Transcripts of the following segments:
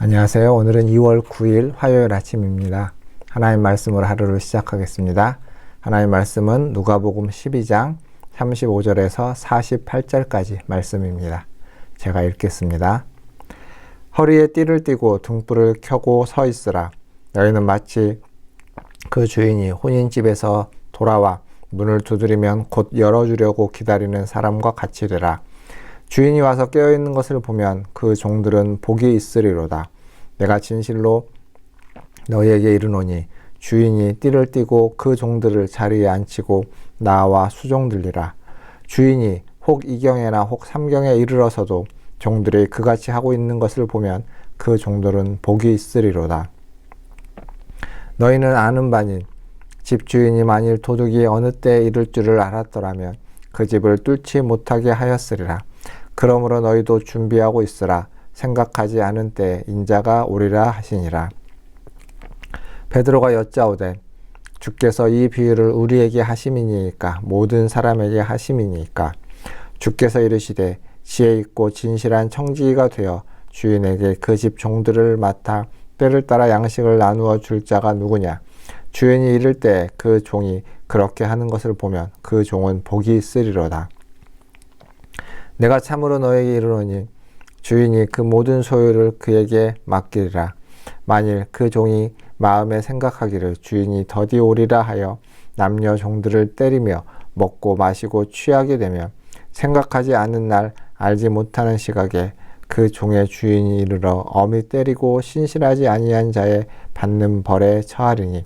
안녕하세요. 오늘은 2월 9일 화요일 아침입니다. 하나님 말씀으로 하루를 시작하겠습니다. 하나님 말씀은 누가복음 12장 35절에서 48절까지 말씀입니다. 제가 읽겠습니다. 허리에 띠를 띠고 등불을 켜고 서 있으라. 너희는 마치 그 주인이 혼인집에서 돌아와 문을 두드리면 곧 열어주려고 기다리는 사람과 같이 되라. 주인이 와서 깨어있는 것을 보면 그 종들은 복이 있으리로다. 내가 진실로 너희에게 이르노니 주인이 띠를 띠고 그 종들을 자리에 앉히고 나와 수종들리라. 주인이 혹 이경에나 혹 삼경에 이르러서도 종들이 그같이 하고 있는 것을 보면 그 종들은 복이 있으리로다. 너희는 아는 바니 집주인이 만일 도둑이 어느 때에 이를 줄을 알았더라면 그 집을 뚫지 못하게 하였으리라. 그러므로 너희도 준비하고 있으라. 생각하지 않은 때에 인자가 오리라 하시니라. 베드로가 여짜오되 주께서 이 비유를 우리에게 하심이니까 모든 사람에게 하심이니까. 주께서 이르시되 지혜 있고 진실한 청지기가 되어 주인에게 그 집 종들을 맡아 때를 따라 양식을 나누어 줄 자가 누구냐. 주인이 이를 때 그 종이 그렇게 하는 것을 보면 그 종은 복이 있으리로다. 내가 참으로 너에게 이르노니 주인이 그 모든 소유를 그에게 맡기리라. 만일 그 종이 마음에 생각하기를 주인이 더디 오리라 하여 남녀 종들을 때리며 먹고 마시고 취하게 되면 생각하지 않은 날 알지 못하는 시각에 그 종의 주인이 이르러 엄히 때리고 신실하지 아니한 자의 받는 벌에 처하리니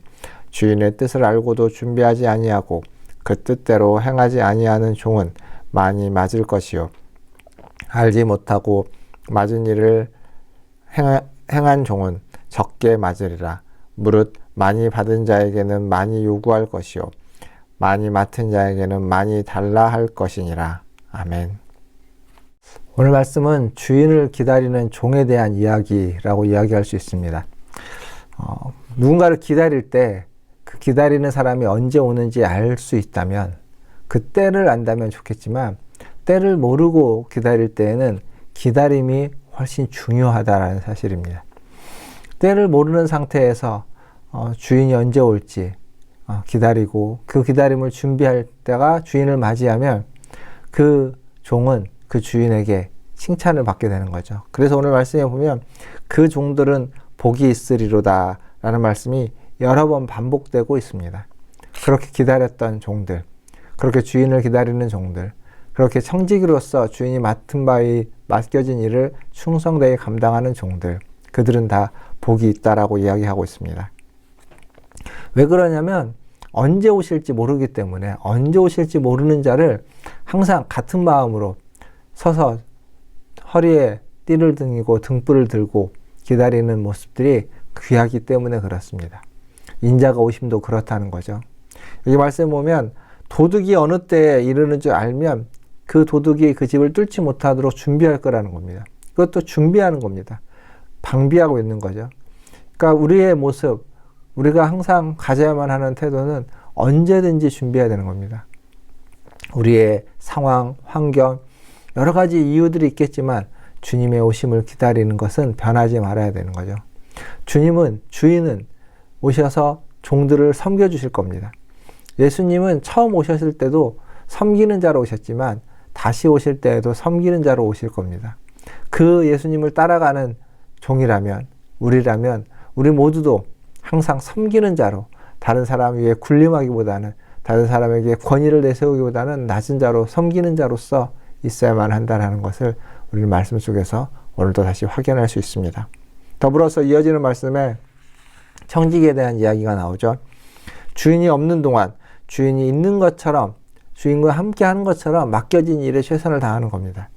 주인의 뜻을 알고도 준비하지 아니하고 그 뜻대로 행하지 아니하는 종은 많이 맞을 것이요 알지 못하고 맞은 일을 행한 종은 적게 맞으리라. 무릇 많이 받은 자에게는 많이 요구할 것이요 많이 맡은 자에게는 많이 달라 할 것이니라. 아멘. 오늘 말씀은 주인을 기다리는 종에 대한 이야기라고 이야기할 수 있습니다. 누군가를 기다릴 때 그 기다리는 사람이 언제 오는지 알 수 있다면 그 때를 안다면 좋겠지만 때를 모르고 기다릴 때에는 기다림이 훨씬 중요하다라는 사실입니다. 때를 모르는 상태에서 주인이 언제 올지 기다리고 그 기다림을 준비할 때가 주인을 맞이하면 그 종은 그 주인에게 칭찬을 받게 되는 거죠. 그래서 오늘 말씀에 보면 그 종들은 복이 있으리로다 라는 말씀이 여러 번 반복되고 있습니다. 그렇게 기다렸던 종들, 그렇게 주인을 기다리는 종들, 그렇게 청지기로서 주인이 맡겨진 일을 충성되게 감당하는 종들, 그들은 다 복이 있다라고 이야기하고 있습니다. 왜 그러냐면 언제 오실지 모르기 때문에 언제 오실지 모르는 자를 항상 같은 마음으로 서서 허리에 띠를 등이고 등불을 들고 기다리는 모습들이 귀하기 때문에 그렇습니다. 인자가 오심도 그렇다는 거죠. 여기 말씀에 보면 도둑이 어느 때에 이르는 줄 알면 그 도둑이 그 집을 뚫지 못하도록 준비할 거라는 겁니다. 그것도 준비하는 겁니다. 방비하고 있는 거죠. 그러니까 우리의 모습, 우리가 항상 가져야만 하는 태도는 언제든지 준비해야 되는 겁니다. 우리의 상황, 환경, 여러 가지 이유들이 있겠지만 주님의 오심을 기다리는 것은 변하지 말아야 되는 거죠. 주인은 오셔서 종들을 섬겨주실 겁니다. 예수님은 처음 오셨을 때도 섬기는 자로 오셨지만 다시 오실 때에도 섬기는 자로 오실 겁니다. 그 예수님을 따라가는 종이라면, 우리 모두도 항상 섬기는 자로 다른 사람 위에 군림하기보다는 다른 사람에게 권위를 내세우기보다는 낮은 자로 섬기는 자로서 있어야만 한다는 것을 우리 말씀 속에서 오늘도 다시 확인할 수 있습니다. 더불어서 이어지는 말씀에 청지기에 대한 이야기가 나오죠. 주인이 없는 동안 주인이 있는 것처럼 주인과 함께 하는 것처럼 맡겨진 일에 최선을 다하는 겁니다.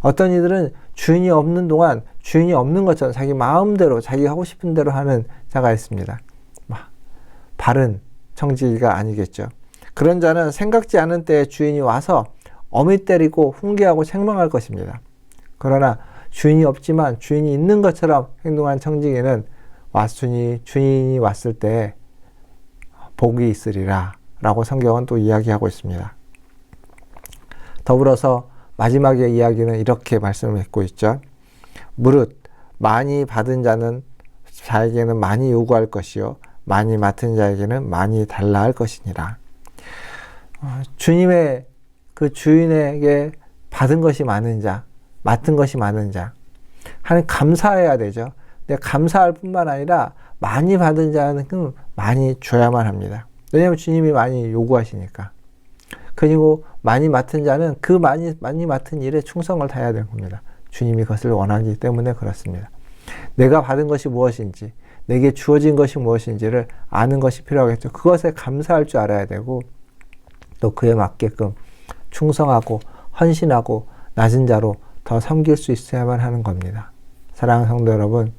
어떤 이들은 주인이 없는 동안 주인이 없는 것처럼 자기 마음대로 자기가 하고 싶은 대로 하는 자가 있습니다. 바른 청지기가 아니겠죠. 그런 자는 생각지 않은 때에 주인이 와서 어미 때리고 훈계하고 책망할 것입니다. 그러나 주인이 없지만 주인이 있는 것처럼 행동한 청지기는 주인이 왔을 때 복이 있으리라 라고 성경은 또 이야기하고 있습니다. 더불어서 마지막의 이야기는 이렇게 말씀을 했고 있죠. 무릇 많이 받은 자에게는 많이 요구할 것이요 많이 맡은 자에게는 많이 달라 할 것이니라. 주님의 그 주인에게 받은 것이 많은 자, 맡은 것이 많은 자, 하나님 감사해야 되죠. 근데 감사할 뿐만 아니라 많이 받은 자는 많이 줘야만 합니다. 왜냐하면 주님이 많이 요구하시니까. 그리고 많이 맡은 자는 그 많이 맡은 일에 충성을 다해야 될 겁니다. 주님이 그것을 원하기 때문에 그렇습니다. 내가 받은 것이 무엇인지, 내게 주어진 것이 무엇인지를 아는 것이 필요하겠죠. 그것에 감사할 줄 알아야 되고, 또 그에 맞게끔 충성하고 헌신하고 낮은 자로 더 섬길 수 있어야만 하는 겁니다. 사랑하는 성도 여러분,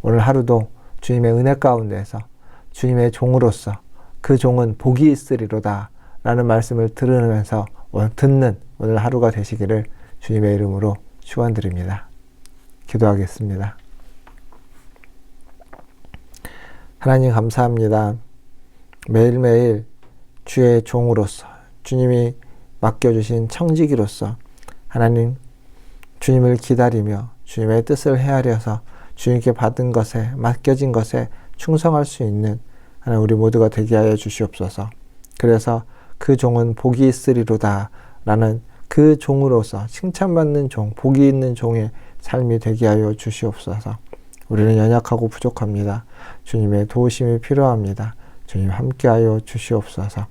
오늘 하루도 주님의 은혜 가운데서 주님의 종으로서 그 종은 복이 있으리로다 라는 말씀을 들으면서 듣는 오늘 하루가 되시기를 주님의 이름으로 축원드립니다. 기도하겠습니다. 하나님 감사합니다. 매일매일 주의 종으로서 주님이 맡겨주신 청지기로서 하나님 주님을 기다리며 주님의 뜻을 헤아려서 주님께 받은 것에 맡겨진 것에 충성할 수 있는 하나님 우리 모두가 되게 하여 주시옵소서. 그래서 그 종은 복이 있으리로다 라는 그 종으로서 칭찬받는 종, 복이 있는 종의 삶이 되게 하여 주시옵소서. 우리는 연약하고 부족합니다. 주님의 도우심이 필요합니다. 주님 함께하여 주시옵소서.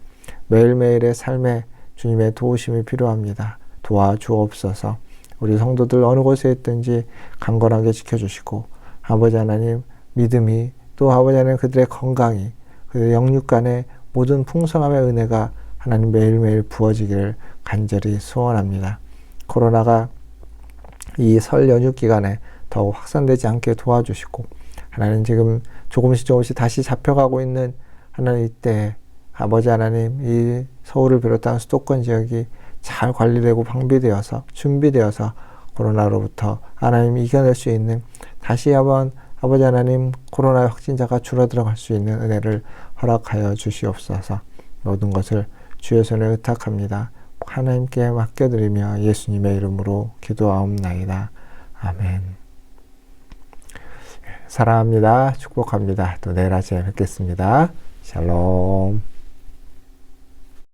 매일매일의 삶에 주님의 도우심이 필요합니다. 도와주옵소서. 우리 성도들 어느 곳에 있든지 강건하게 지켜주시고 아버지 하나님 믿음이 또 아버지 하나님 그들의 건강이 그들의 영육 간의 모든 풍성함의 은혜가 하나님 매일매일 부어지기를 간절히 소원합니다. 코로나가 이 설 연휴 기간에 더욱 확산되지 않게 도와주시고 하나님 지금 조금씩 다시 잡혀가고 있는 하나님 이때 아버지 하나님 이 서울을 비롯한 수도권 지역이 잘 관리되고 방비되어서 준비되어서 코로나로부터 하나님 이겨낼 수 있는 다시 한번 아버지 하나님 코로나 확진자가 줄어들어갈 수 있는 은혜를 허락하여 주시옵소서. 모든 것을 주의 손에 의탁합니다. 하나님께 맡겨드리며 예수님의 이름으로 기도하옵나이다. 아멘. 사랑합니다. 축복합니다. 또 내일 아침에 뵙겠습니다. 샬롬.